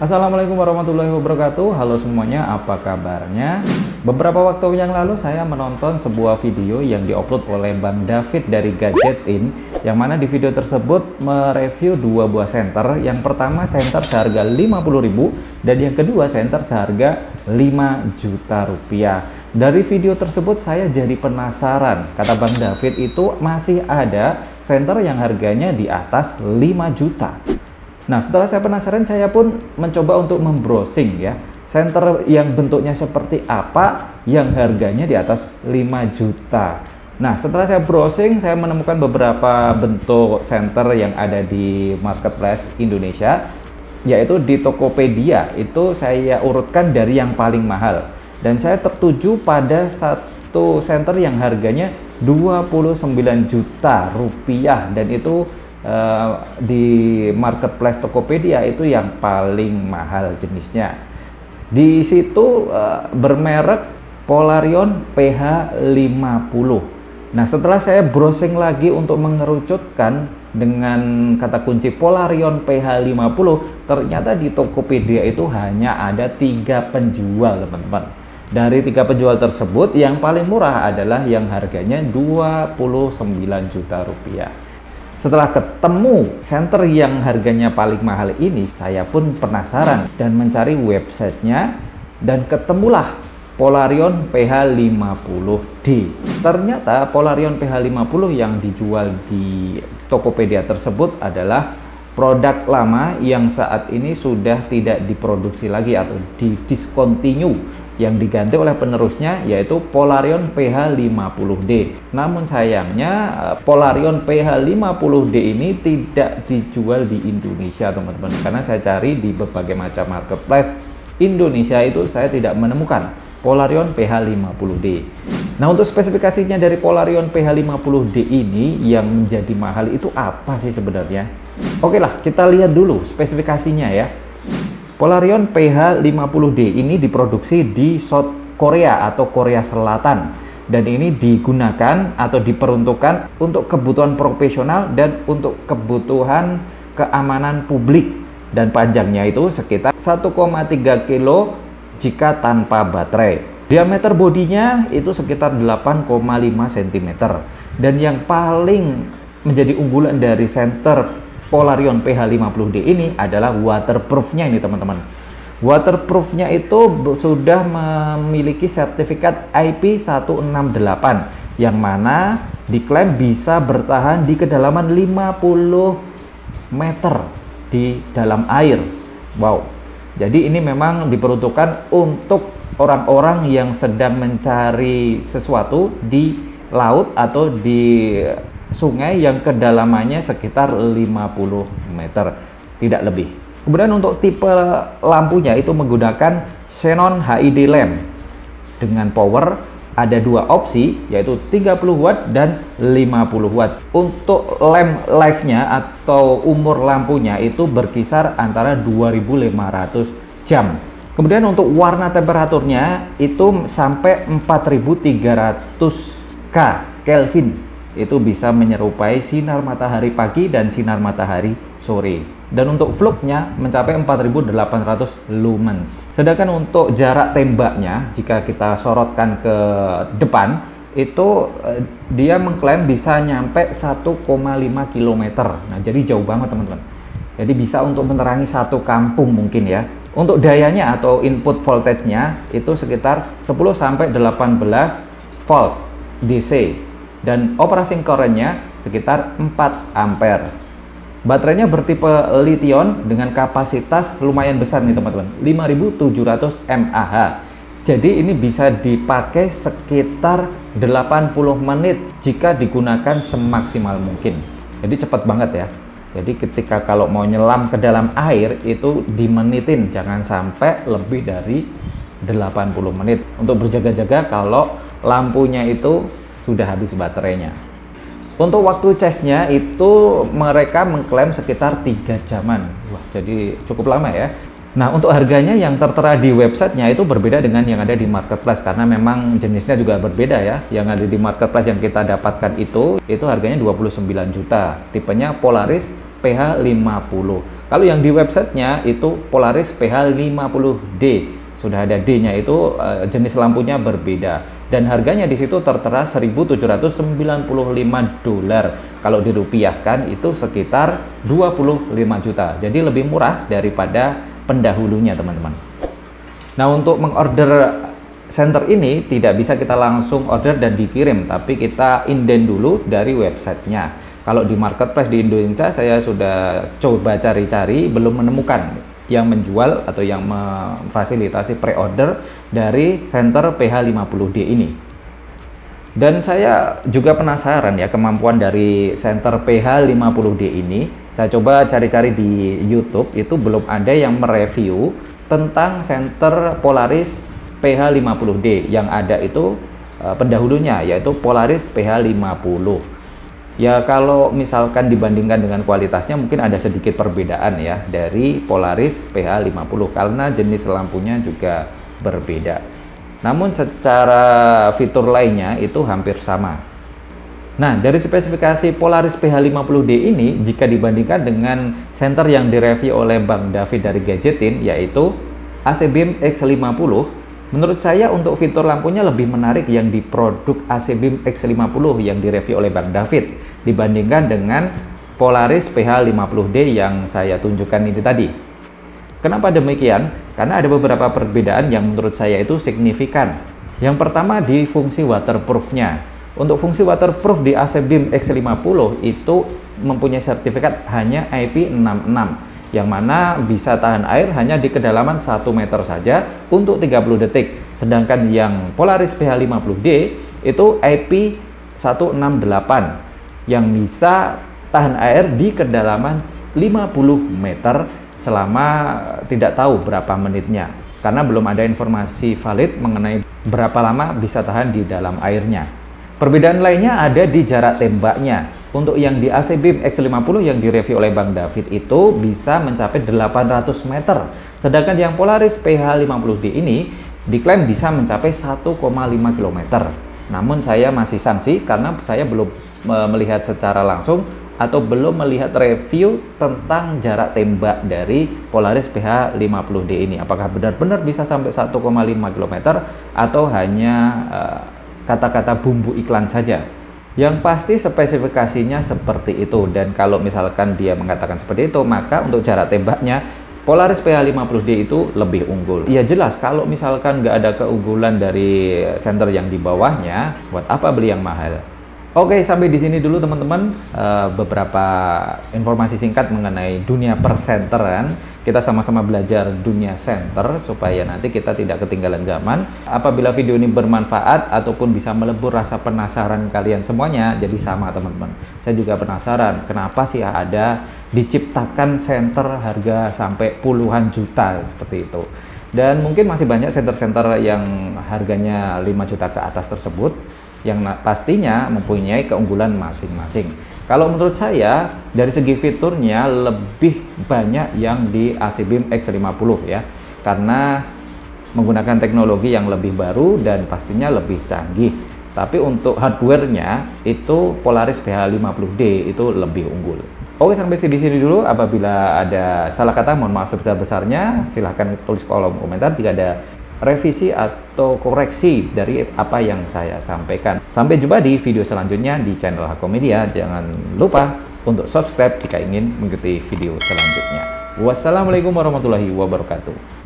Assalamualaikum warahmatullahi wabarakatuh. Halo semuanya, apa kabarnya? Beberapa waktu yang lalu saya menonton sebuah video yang diupload oleh Bang David dari Gadgetin, yang mana di video tersebut mereview dua buah senter. Yang pertama senter seharga 50.000 dan yang kedua senter seharga 5 juta rupiah. Dari video tersebut saya jadi penasaran. Kata Bang David itu masih ada senter yang harganya di atas 5 juta. Nah, setelah saya penasaran, saya pun mencoba untuk membrowsing ya, senter yang bentuknya seperti apa yang harganya di atas 5 juta. Nah, setelah saya browsing, saya menemukan beberapa bentuk senter yang ada di marketplace Indonesia, yaitu di Tokopedia. Itu saya urutkan dari yang paling mahal. Dan saya tertuju pada satu senter yang harganya 29 juta rupiah, dan itu di marketplace Tokopedia itu yang paling mahal jenisnya. Di situ bermerek Polarion PH50. Nah, setelah saya browsing lagi untuk mengerucutkan dengan kata kunci Polarion PH50, ternyata di Tokopedia itu hanya ada 3 penjual, teman-teman. Dari 3 penjual tersebut, yang paling murah adalah yang harganya 29 juta rupiah. Setelah ketemu center yang harganya paling mahal ini, saya pun penasaran dan mencari websitenya, dan ketemulah Polarion PH50D. Ternyata Polarion PH50 yang dijual di Tokopedia tersebut adalah produk lama yang saat ini sudah tidak diproduksi lagi atau di-discontinue, yang diganti oleh penerusnya yaitu Polarion PH50D. Namun sayangnya Polarion PH50D ini tidak dijual di Indonesia, teman-teman, karena saya cari di berbagai macam marketplace Indonesia itu saya tidak menemukan Polarion PH50D. Nah, untuk spesifikasinya dari Polarion PH50D ini yang menjadi mahal itu apa sih sebenarnya? Oke lah, kita lihat dulu spesifikasinya ya. Polarion PH50D ini diproduksi di South Korea atau Korea Selatan, dan ini digunakan atau diperuntukkan untuk kebutuhan profesional dan untuk kebutuhan keamanan publik, dan panjangnya itu sekitar 1,3 kilo jika tanpa baterai. Diameter bodinya itu sekitar 8,5 cm, dan yang paling menjadi unggulan dari senter Polarion PH50D ini adalah waterproofnya ini, teman-teman. Waterproofnya itu sudah memiliki sertifikat IP168 yang mana diklaim bisa bertahan di kedalaman 50 meter di dalam air. Wow. Jadi ini memang diperuntukkan untuk orang-orang yang sedang mencari sesuatu di laut atau di sungai yang kedalamannya sekitar 50 meter, tidak lebih. Kemudian untuk tipe lampunya itu menggunakan xenon HID lamp dengan power ada 2 opsi, yaitu 30 watt dan 50 watt. Untuk lamp life-nya atau umur lampunya itu berkisar antara 2500 jam. Kemudian untuk warna temperaturnya itu sampai 4300 Kelvin. Itu bisa menyerupai sinar matahari pagi dan sinar matahari sore. Dan untuk flux-nya mencapai 4800 lumens. Sedangkan untuk jarak tembaknya, jika kita sorotkan ke depan, itu dia mengklaim bisa nyampe 1,5 km. Nah, jadi jauh banget, teman-teman. Jadi bisa untuk menerangi satu kampung mungkin ya. Untuk dayanya atau input voltage-nya itu sekitar 10-18 volt DC. Dan operating current-nya sekitar 4 ampere. Baterainya bertipe lithium dengan kapasitas lumayan besar nih, teman-teman, 5700 mAh. Jadi ini bisa dipakai sekitar 80 menit jika digunakan semaksimal mungkin. Jadi cepat banget ya. Jadi ketika kalau mau nyelam ke dalam air itu dimenitin, jangan sampai lebih dari 80 menit untuk berjaga-jaga kalau lampunya itu sudah habis baterainya. Untuk waktu charge-nya itu mereka mengklaim sekitar 3 jaman. Wah, jadi cukup lama ya. Nah, untuk harganya yang tertera di websitenya itu berbeda dengan yang ada di marketplace karena memang jenisnya juga berbeda ya. Yang ada di marketplace yang kita dapatkan itu harganya 29 juta. Tipenya Polaris PH50. Kalau yang di websitenya itu Polaris PH50D. Sudah ada D-nya itu jenis lampunya berbeda. Dan harganya di situ tertera 1.795 dolar. Kalau dirupiahkan itu sekitar 25 juta. Jadi lebih murah daripada pendahulunya, teman-teman. Nah, untuk mengorder senter ini tidak bisa kita langsung order dan dikirim, tapi kita inden dulu dari websitenya. Kalau di marketplace di Indonesia saya sudah coba cari-cari, belum menemukan yang menjual atau yang memfasilitasi pre-order dari senter PH50D ini. Dan saya juga penasaran ya kemampuan dari senter PH50D ini. Saya coba cari-cari di YouTube, itu belum ada yang mereview tentang senter Polaris PH50D. Yang ada itu pendahulunya, yaitu Polaris PH50. Ya, kalau misalkan dibandingkan dengan kualitasnya mungkin ada sedikit perbedaan ya dari Polaris PH50 karena jenis lampunya juga berbeda. Namun secara fitur lainnya itu hampir sama. Nah, dari spesifikasi Polaris PH50D ini jika dibandingkan dengan senter yang direview oleh Bang David dari Gadgetin, yaitu ACBeam X50, menurut saya untuk fitur lampunya lebih menarik yang di produk ACBeam X50 yang direview oleh Bang David dibandingkan dengan Polaris PH50D yang saya tunjukkan ini tadi. Kenapa demikian? Karena ada beberapa perbedaan yang menurut saya itu signifikan. Yang pertama di fungsi waterproof-nya. Untuk fungsi waterproof di ACBeam X50 itu mempunyai sertifikat hanya IP66, yang mana bisa tahan air hanya di kedalaman 1 meter saja untuk 30 detik. Sedangkan yang Polaris PH50D itu IP168 yang bisa tahan air di kedalaman 50 meter selama tidak tahu berapa menitnya, karena belum ada informasi valid mengenai berapa lama bisa tahan di dalam airnya. Perbedaan lainnya ada di jarak tembaknya. Untuk yang di ACBeam X50 yang direview oleh Bang David itu bisa mencapai 800 meter. Sedangkan yang Polaris PH50D ini diklaim bisa mencapai 1,5 km. Namun saya masih sangsi karena saya belum melihat secara langsung atau belum melihat review tentang jarak tembak dari Polaris PH50D ini. Apakah benar-benar bisa sampai 1,5 km atau hanya kata-kata bumbu iklan saja. Yang pasti spesifikasinya seperti itu, dan kalau misalkan dia mengatakan seperti itu, maka untuk jarak tembaknya Polaris PH50D itu lebih unggul. Ya jelas kalau misalkan nggak ada keunggulan dari senter yang di bawahnya, buat apa beli yang mahal? Oke, sampai di sini dulu teman-teman, beberapa informasi singkat mengenai dunia persenteran. Kita sama-sama belajar dunia senter supaya nanti kita tidak ketinggalan zaman. Apabila video ini bermanfaat ataupun bisa melebur rasa penasaran kalian semuanya, jadi sama teman-teman. Saya juga penasaran kenapa sih ada diciptakan senter harga sampai puluhan juta seperti itu. Dan mungkin masih banyak senter-senter yang harganya 5 juta ke atas tersebut, yang pastinya mempunyai keunggulan masing-masing. Kalau menurut saya dari segi fiturnya lebih banyak yang di ACBeam X50 ya, karena menggunakan teknologi yang lebih baru dan pastinya lebih canggih. Tapi untuk hardware-nya itu Polaris PH50D itu lebih unggul. Oke, sampai di sini dulu. Apabila ada salah kata, mohon maaf sebesar-besarnya. Silahkan tulis kolom komentar jika ada revisi atau koreksi dari apa yang saya sampaikan. Sampai jumpa di video selanjutnya di channel Hakomedia. Jangan lupa untuk subscribe jika ingin mengikuti video selanjutnya. Wassalamualaikum warahmatullahi wabarakatuh.